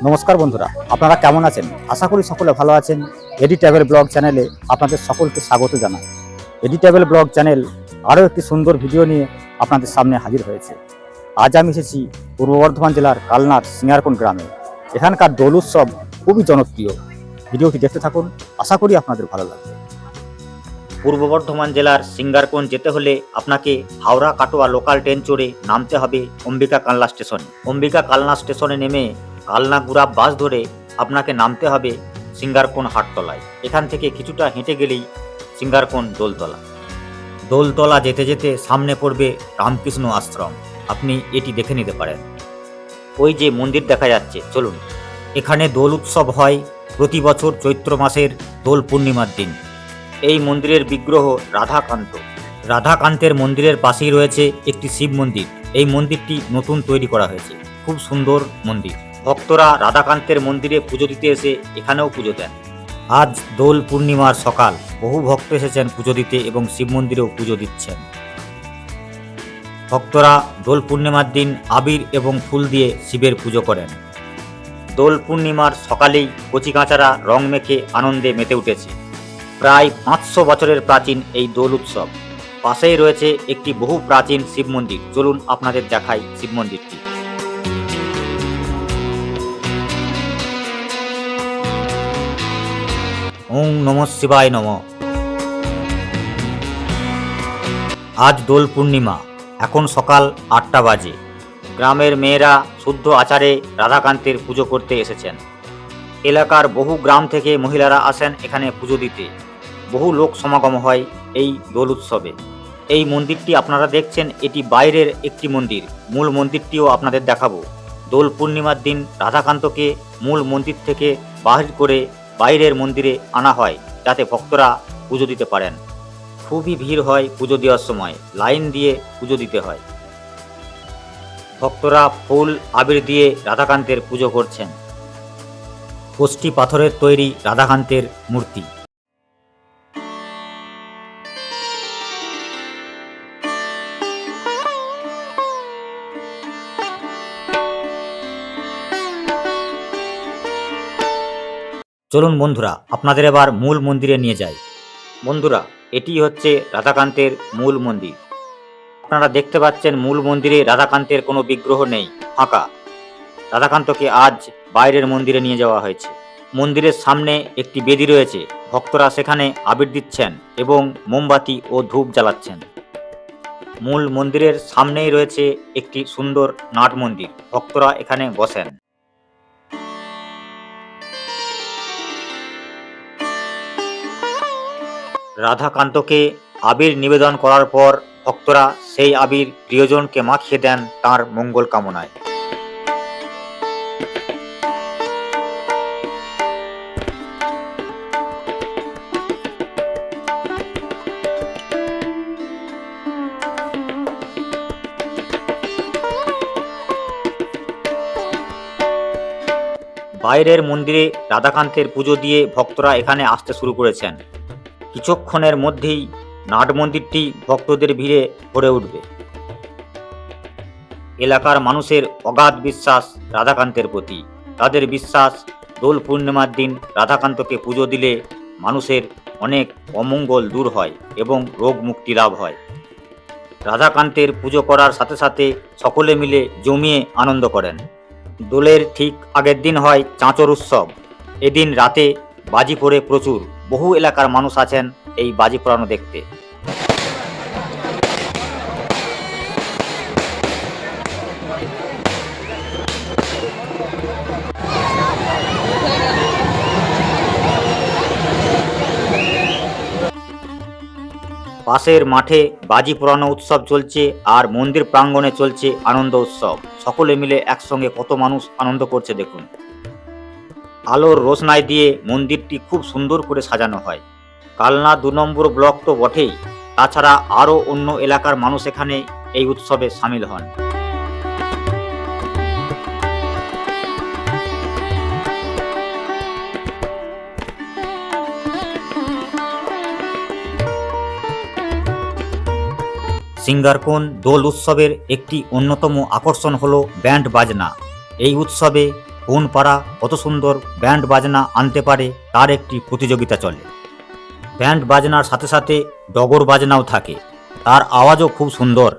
নমস্কার বন্ধুরা, আপনারা কেমন আছেন? আশা করি সকলে ভালো আছেন। এডি ট্রাভেল ব্লগ চ্যানেলে আপনাদের সকলকে স্বাগত জানাই। এডি ট্রাভেল ব্লগ চ্যানেল আরও একটি সুন্দর ভিডিও নিয়ে আপনাদের সামনে হাজির হয়েছে। আজ আমি এসেছি পূর্ব বর্ধমান জেলার কালনার সিঙ্গারকোণ গ্রামে। এখানকার দোল উৎসব খুবই জনপ্রিয়। ভিডিওটি দেখতে থাকুন, আশা করি আপনাদের ভালো লাগবে। পূর্ব বর্ধমান জেলার সিঙ্গারকোণ যেতে হলে আপনাকে হাওড়া কাটোয়া লোকাল ট্রেন চড়ে নামতে হবে অম্বিকা কালনা স্টেশনে। অম্বিকা কালনা স্টেশনে নেমে কালনা গুড়া বাস ধরে আপনাকে নামতে হবে সিঙ্গারকোণ হাটতলায়। এখান থেকে কিছুটা হেঁটে গেলেই সিঙ্গারকোণ দোলতলা। দোলতলা যেতে যেতে সামনে পড়বে রামকৃষ্ণ আশ্রম, আপনি এটি দেখে নিতে পারেন। ওই যে মন্দির দেখা যাচ্ছে, চলুন। এখানে দোল উৎসব হয় প্রতি বছর চৈত্র মাসের দোল পূর্ণিমার দিন। এই মন্দিরের বিগ্রহ রাধাকান্ত। রাধাকান্তের মন্দিরের পাশেই রয়েছে একটি শিব মন্দির। এই মন্দিরটি নতুন তৈরি করা হয়েছে, খুব সুন্দর মন্দির। ভক্তরা রাধাকান্তের মন্দিরে পুজো দিতে এসে এখানেও পুজো দেন। আজ দোল পূর্ণিমার সকাল, বহু ভক্ত এসেছেন পুজো দিতে এবং শিব মন্দিরেও পুজো দিচ্ছেন। ভক্তরা দোল পূর্ণিমার দিন আবির এবং ফুল দিয়ে শিবের পুজো করেন। দোল পূর্ণিমার সকালেই কচিকাঁচারা রং মেখে আনন্দে মেতে উঠেছে। প্রায় 500 বছরের প্রাচীন এই দোল উৎসব। পাশেই রয়েছে একটি বহু প্রাচীন শিব মন্দির। চলুন আপনাদের দেখাই শিব মন্দিরটি। ওং নমঃ শিবায় নমঃ। আজ দোল পূর্ণিমা, এখন সকাল 8টা বাজে। গ্রামের মেয়েরা শুদ্ধ আচারে রাধাকান্তের পুজো করতে এসেছেন। এলাকার বহু গ্রাম থেকে মহিলারা আসেন এখানে পুজো দিতে। বহু লোক সমাগম হয় এই দোল উৎসবে। এই মন্দিরটি আপনারা দেখছেন, এটি বাইরের একটি মন্দির। মূল মন্দিরটিও আপনাদের দেখাবো। দোল পূর্ণিমার দিন রাধাকান্তকে মূল মন্দির থেকে বাহির করে বাইরের মন্দিরে আনা হয়, যাতে ভক্তরা পুজো দিতে পারেন। খুবই ভিড় হয় পুজো দেওয়ার সময়, লাইন দিয়ে পুজো দিতে হয়। ভক্তরা ফুল আবির দিয়ে রাধাকান্তের পুজো করছেন। কষ্টি পাথরের তৈরি রাধাকান্তের মূর্তি। চলুন বন্ধুরা, আপনাদের এবার মূল মন্দিরে নিয়ে যাই। বন্ধুরা, এটি হচ্ছে রাধাকান্তের মূল মন্দির। আপনারা দেখতে পাচ্ছেন মূল মন্দিরে রাধাকান্তের কোনো বিগ্রহ নেই, ফাঁকা। রাধাকান্তকে আজ বাইরের মন্দিরে নিয়ে যাওয়া হয়েছে। মন্দিরের সামনে একটি বেদি রয়েছে, ভক্তরা সেখানে আবির দিচ্ছেন এবং মোমবাতি ও ধূপ জ্বালাচ্ছেন। মূল মন্দিরের সামনেই রয়েছে একটি সুন্দর নাট মন্দির, ভক্তরা এখানে বসেন। রাধাকান্তকে আবির নিবেদন করার পর ভক্তরা সেই আবির প্রিয়জনকে মাখিয়ে দেন তাঁর মঙ্গল কামনায়। বাইরের মন্দিরে রাধাকান্তের পুজো দিয়ে ভক্তরা এখানে আসতে শুরু করেছেন। কিছুক্ষণের মধ্যেই নাট মন্দিরটি ভক্তদের ভিড়ে ভরে উঠবে। এলাকার মানুষের অগাধ বিশ্বাস রাধাকান্তের প্রতি। তাদের বিশ্বাস, দোল পূর্ণিমার দিন রাধাকান্তকে পুজো দিলে মানুষের অনেক অমঙ্গল দূর হয় এবং রোগ মুক্তি লাভ হয়। রাধাকান্তের পুজো করার সাথে সাথে সকলে মিলে জমিয়ে আনন্দ করেন। দোলের ঠিক আগের দিন হয় চাঁচর উৎসব। এদিন রাতে বাজি পড়ে প্রচুর। বহু এলাকার মানুষ আছেন এই বাজি পোড়ানো দেখতে। পাশের মাঠে বাজি পোড়ানো উৎসব চলছে আর মন্দির প্রাঙ্গণে চলছে আনন্দ উৎসব। সকলে মিলে একসঙ্গে কত মানুষ আনন্দ করছে দেখুন। আলোর রোশনাই দিয়ে মন্দিরটি খুব সুন্দর করে সাজানো হয়। কালনা 2 নম্বর ব্লক তো বটেই, তাছাড়া আরও অন্য এলাকার মানুষ এখানে এই উৎসবে সামিল হন। সিঙ্গারকোণ দোল উৎসবের একটি অন্যতম আকর্ষণ হলো ব্যান্ড বাজনা। এই উৎসবে কোন পাড়া কত সুন্দর ব্যান্ড বাজনা আনতে পারে তার একটি প্রতিযোগিতা চলে। ব্যান্ড বাজনার সাথে সাথে ডগর বাজনাও থাকে, তার আওয়াজও খুব সুন্দর।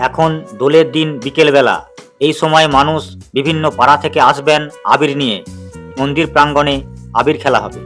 এখন দোলের দিন বিকেলবেলা, এই সময় মানুষ বিভিন্ন পাড়া থেকে আসবেন আবির নিয়ে। মন্দির প্রাঙ্গণে আবির খেলা হবে।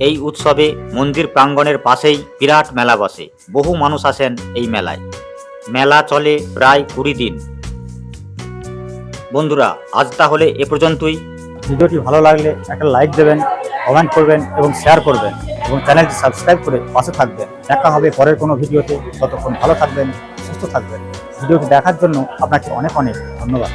এই উৎসবে মন্দির প্রাঙ্গণের পাশেই বিরাট মেলা বসে। বহু মানুষ আসেন এই মেলায়। মেলা চলে প্রায় 20 দিন। বন্ধুরা, আজ তাহলে এ পর্যন্তই। ভিডিওটি ভালো লাগলে একটা লাইক দেবেন, কমেন্ট করবেন এবং শেয়ার করবেন। এবং চ্যানেলটি সাবস্ক্রাইব করে পাশে থাকবেন। দেখা হবে পরের কোনো ভিডিওতে। ততক্ষণ ভালো থাকবেন, সুস্থ থাকবেন। ভিডিওটি দেখার জন্য আপনাকে অনেক অনেক ধন্যবাদ।